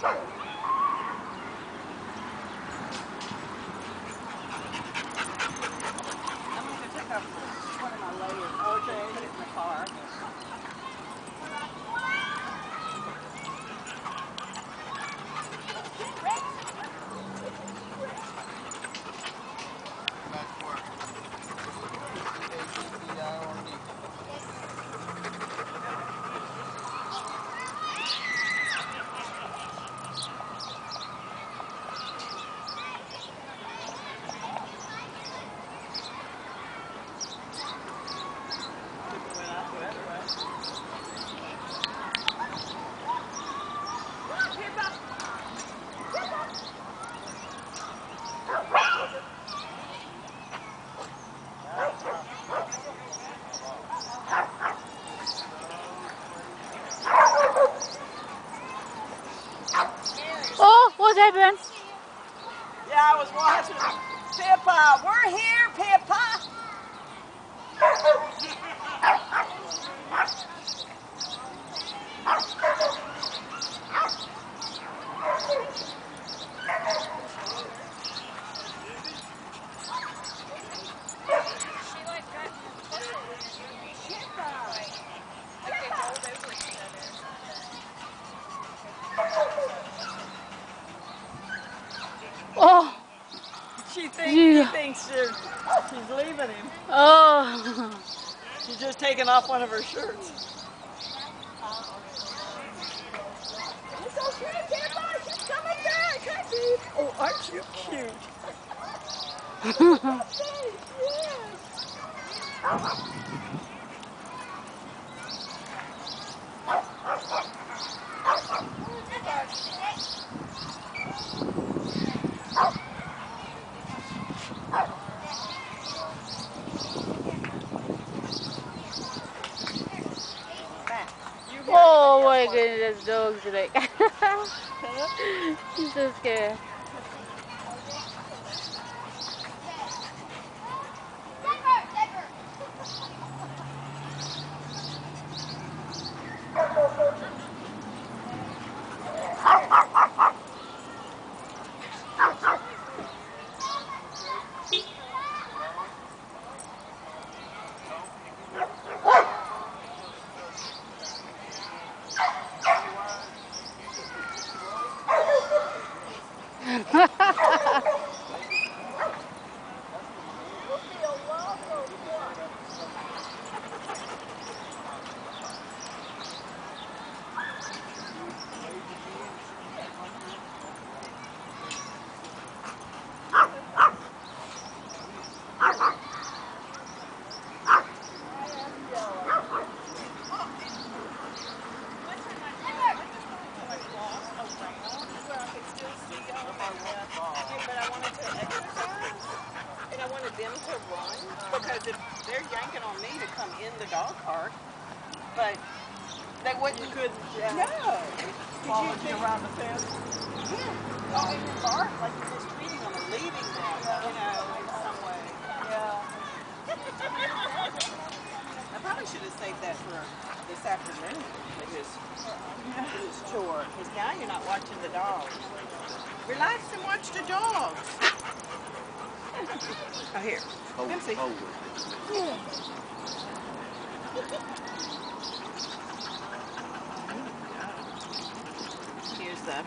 going to take off one of my layers. Okay. Put it in the car. Oh, what happened? Yeah, I was watching Pippa. We're here, Pippa. Oh, He yeah. thinks she's leaving him. Oh. She's just taking off one of her shirts. It's okay, Pippa. She's coming back, honey. Oh, aren't you cute? Oh my goodness, dog's like. She's so scared. And I wanted them to run because if they're yanking on me to come in the dog park, but they wouldn't. You couldn't. Yeah. No. Follow you around the fence. Yeah. Oh, and you bark like you're mistreating them or leaving them, you know, in some way. Yeah. I probably should have saved that for this afternoon for his chore. Because now you're not watching the dogs. Relax and watch the dogs. Oh, here. Come see. Here's the